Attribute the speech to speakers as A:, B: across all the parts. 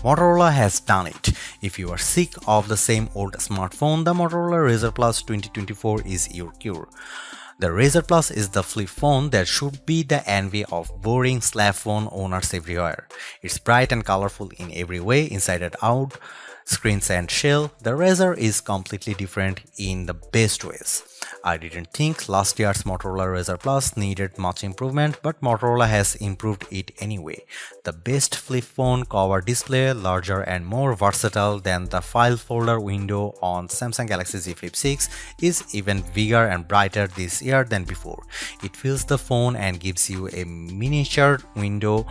A: Motorola has done it. If you are sick of the same old smartphone, the Motorola Razr Plus 2024 is your cure. The Razr Plus is the flip phone that should be the envy of boring slab phone owners everywhere. It's bright and colorful in every way, inside and out, screens and shell. The Razr is completely different in the best ways. I didn't think last year's Motorola Razr Plus needed much improvement, but Motorola has improved it anyway. The best flip phone cover display, larger and more versatile than the file folder window on Samsung Galaxy Z Flip 6, is even bigger and brighter this year than before. It fills the phone and gives you a miniature window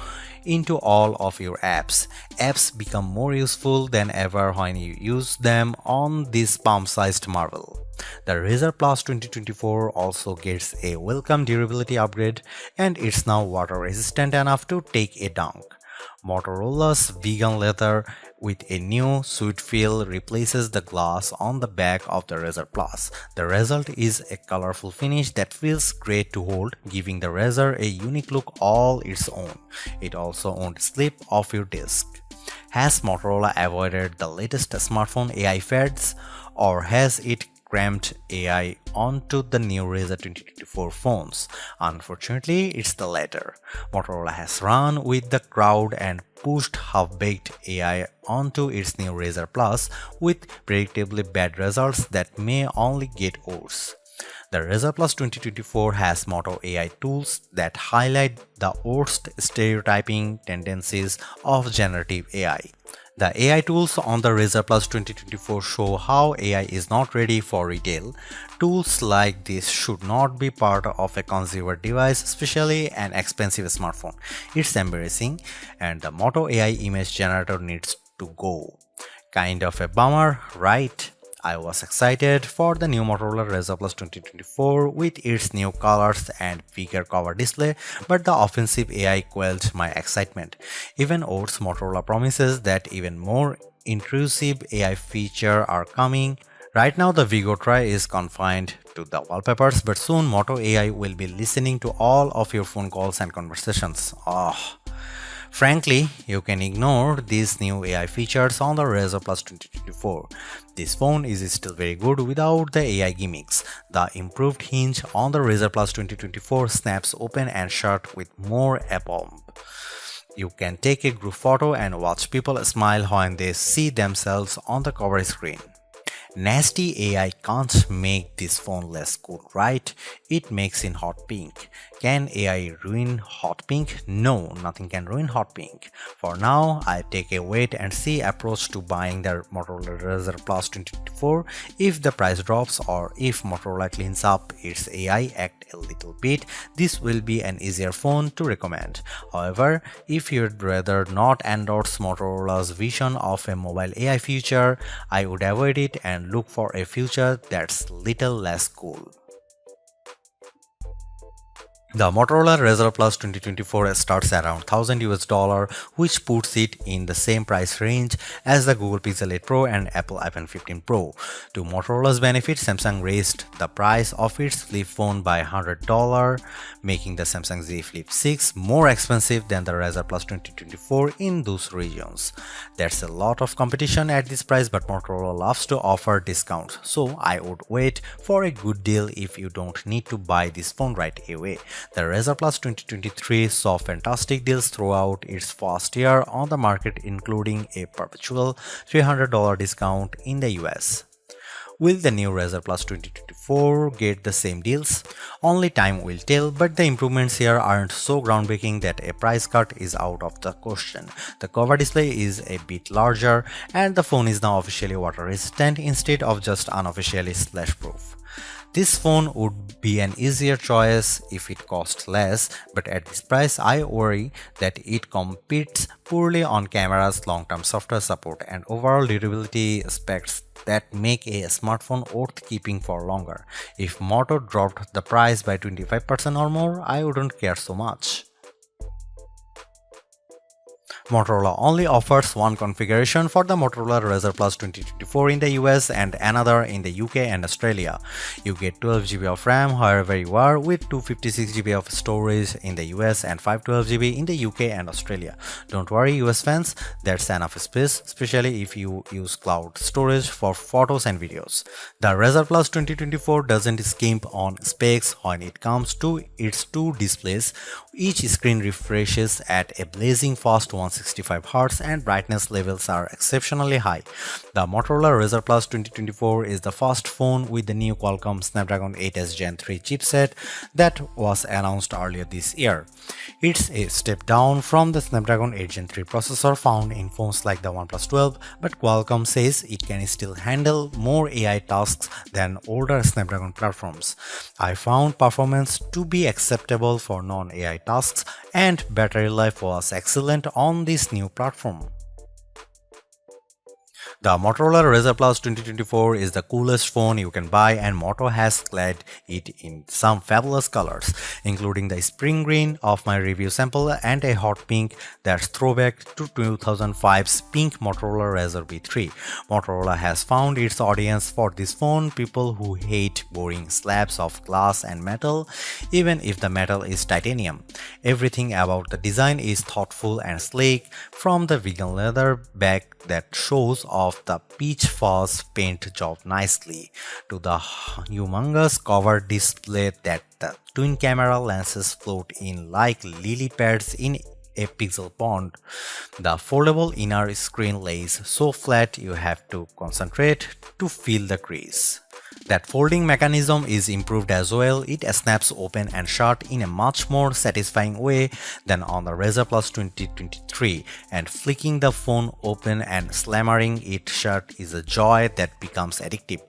A: into all of your apps. Apps become more useful than ever when you use them on this palm-sized marvel. The Razr Plus 2024 also gets a welcome durability upgrade, and it's now water resistant enough to take a dunk. Motorola's vegan leather with a new sweet feel replaces the glass on the back of the Razr Plus. The result is a colorful finish that feels great to hold, giving the Razr a unique look all its own. It also won't slip off your desk. Has Motorola avoided the latest smartphone AI fads, or has it crammed AI onto the new Razr 2024 phones? Unfortunately, it's the latter. Motorola has run with the crowd and pushed half-baked AI onto its new Razr Plus with predictably bad results that may only get worse. The Razr Plus 2024 has Moto AI tools that highlight the worst stereotyping tendencies of generative AI. The AI tools on the Razr Plus 2024 show how AI is not ready for retail. Tools like this should not be part of a consumer device, especially an expensive smartphone. It's embarrassing, and the Moto AI image generator needs to go. Kind of a bummer, right? I was excited for the new Motorola Razr Plus 2024 with its new colors and bigger cover display, but the offensive AI quelled my excitement. Even worse, Motorola promises that even more intrusive AI features are coming. Right now the Vigo Try is confined to the wallpapers, but soon Moto AI will be listening to all of your phone calls and conversations. Frankly, you can ignore these new AI features on the Razr Plus 2024. This phone is still very good without the AI gimmicks. The improved hinge on the Razr Plus 2024 snaps open and shut with more aplomb. You can take a group photo and watch people smile when they see themselves on the cover screen. Nasty AI can't make this phone less cool, right? It makes in hot pink. Can AI ruin hot pink? No, nothing can ruin hot pink. For now, I take a wait and see approach to buying the Motorola Razr Plus 2024. If the price drops or if Motorola cleans up its AI act a little bit, this will be an easier phone to recommend. However, if you'd rather not endorse Motorola's vision of a mobile AI future, I would avoid it and look for a future that's little less cool. The Motorola Razr Plus 2024 starts around $1,000 US, which puts it in the same price range as the Google Pixel 8 Pro and Apple iPhone 15 Pro. To Motorola's benefit, Samsung raised the price of its flip phone by $100, making the Samsung Z Flip 6 more expensive than the Razr Plus 2024 in those regions. There's a lot of competition at this price, but Motorola loves to offer discounts, so I would wait for a good deal if you don't need to buy this phone right away. The Razr Plus 2023 saw fantastic deals throughout its first year on the market, including a perpetual $300 discount in the US. Will the new Razr Plus 2024 get the same deals? Only time will tell, but the improvements here aren't so groundbreaking that a price cut is out of the question. The cover display is a bit larger, and the phone is now officially water resistant instead of just unofficially splash proof. This phone would be an easier choice if it cost less, but at this price I worry that it competes poorly on cameras, long-term software support, and overall durability aspects that make a smartphone worth keeping for longer. If Moto dropped the price by 25% or more, I wouldn't care so much. Motorola only offers one configuration for the Motorola Razr Plus 2024 in the US and another in the UK and Australia. You get 12GB of RAM wherever you are with 256GB of storage in the US and 512GB in the UK and Australia. Don't worry US fans, that's enough space, especially if you use cloud storage for photos and videos. The Razr Plus 2024 doesn't skimp on specs when it comes to its two displays. Each screen refreshes at a blazing fast 165Hz and brightness levels are exceptionally high. The Motorola Razr Plus 2024 is the first phone with the new Qualcomm Snapdragon 8s Gen 3 chipset that was announced earlier this year. It's a step down from the Snapdragon 8 Gen 3 processor found in phones like the OnePlus 12, but Qualcomm says it can still handle more AI tasks than older Snapdragon platforms. I found performance to be acceptable for non-AI tasks and battery life was excellent on this new platform. The Motorola Razr Plus 2024 is the coolest phone you can buy and Moto has clad it in some fabulous colors, including the spring green of my review sample and a hot pink that's throwback to 2005's pink Motorola Razr B3. Motorola has found its audience for this phone, people who hate boring slabs of glass and metal, even if the metal is titanium. Everything about the design is thoughtful and sleek, from the vegan leather back that shows off the peach fuzz paint job nicely, to the humongous cover display that the twin camera lenses float in like lily pads in a pixel pond. The foldable inner screen lays so flat you have to concentrate to feel the crease. That folding mechanism is improved as well. It snaps open and shut in a much more satisfying way than on the Razr Plus 2023, and flicking the phone open and slamming it shut is a joy that becomes addictive.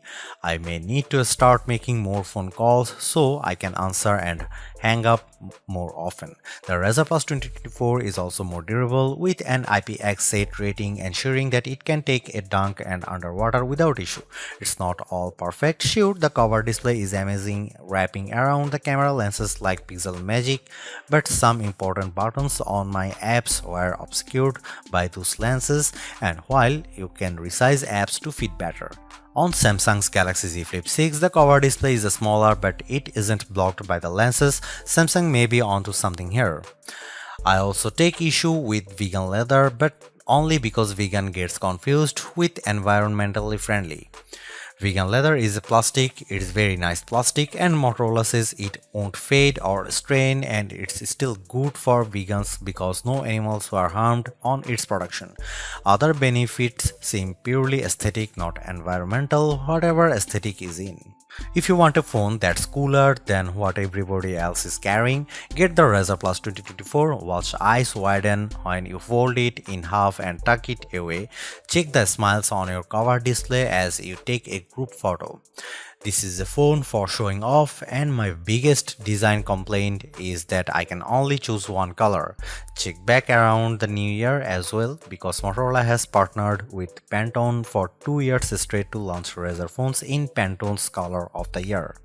A: I may need to start making more phone calls so I can answer and hang up more often. The Razr Plus 2024 is also more durable with an IPX8 rating, ensuring that it can take a dunk and underwater without issue. It's not all perfect. Sure, the cover display is amazing, wrapping around the camera lenses like pixel magic, but some important buttons on my apps were obscured by those lenses, and while you can resize apps to fit better. On Samsung's Galaxy Z Flip 6, the cover display is smaller but it isn't blocked by the lenses. Samsung may be onto something here. I also take issue with vegan leather, but only because vegan gets confused with environmentally friendly. Vegan leather is plastic, it's very nice plastic, and Motorola says it won't fade or strain and it's still good for vegans because no animals were harmed on its production. Other benefits seem purely aesthetic, not environmental, whatever aesthetic is in. If you want a phone that's cooler than what everybody else is carrying, get the Razr Plus 2024. Watch eyes widen when you fold it in half and tuck it away. Check the smiles on your cover display as you take a group photo. This is a phone for showing off, and my biggest design complaint is that I can only choose one color. Check back around the new year as well, because Motorola has partnered with Pantone for 2 years straight to launch Razr phones in Pantone's color of the year.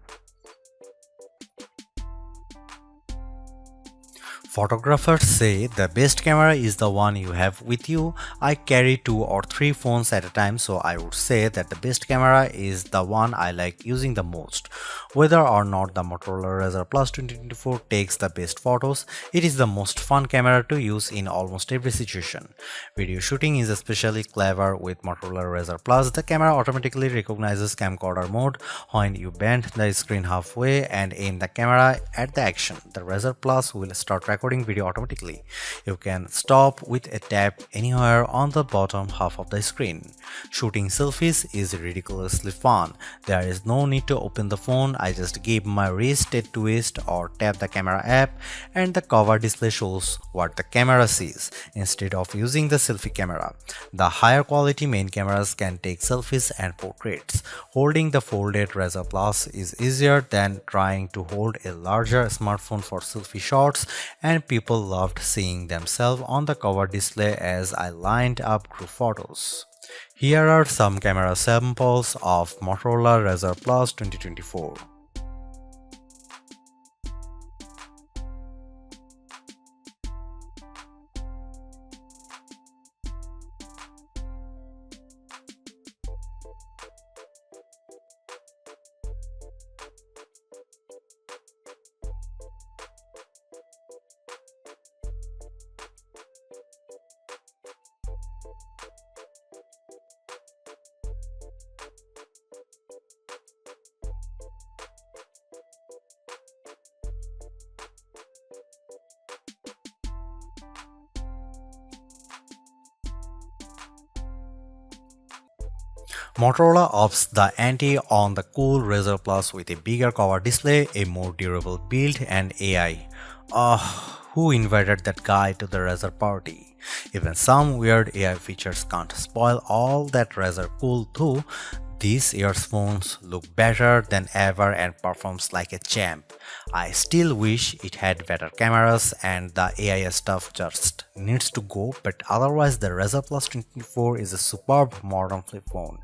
A: Photographers say the best camera is the one you have with you. I carry 2 or 3 phones at a time, so I would say that the best camera is the one I like using the most. Whether or not the Motorola Razr Plus 2024 takes the best photos, it is the most fun camera to use in almost every situation. Video shooting is especially clever with Motorola Razr Plus. The camera automatically recognizes camcorder mode when you bend the screen halfway and aim the camera at the action. The Razr Plus will start recording video automatically. You can stop with a tap anywhere on the bottom half of the screen. Shooting selfies is ridiculously fun. There is no need to open the phone. I just give my wrist a twist or tap the camera app and the cover display shows what the camera sees instead of using the selfie camera. The higher quality main cameras can take selfies and portraits. Holding the folded Razr Plus is easier than trying to hold a larger smartphone for selfie shots, and people loved seeing themselves on the cover display as I lined up group photos. Here are some camera samples of Motorola Razr Plus 2024. Motorola ups the ante on the cool Razr Plus with a bigger cover display, a more durable build, and AI. Who invited that guy to the Razr party? Even some weird AI features can't spoil all that Razr cool too. These earphones look better than ever and performs like a champ. I still wish it had better cameras and the AI stuff just needs to go, but otherwise the Razr Plus 24 is a superb modern flip phone.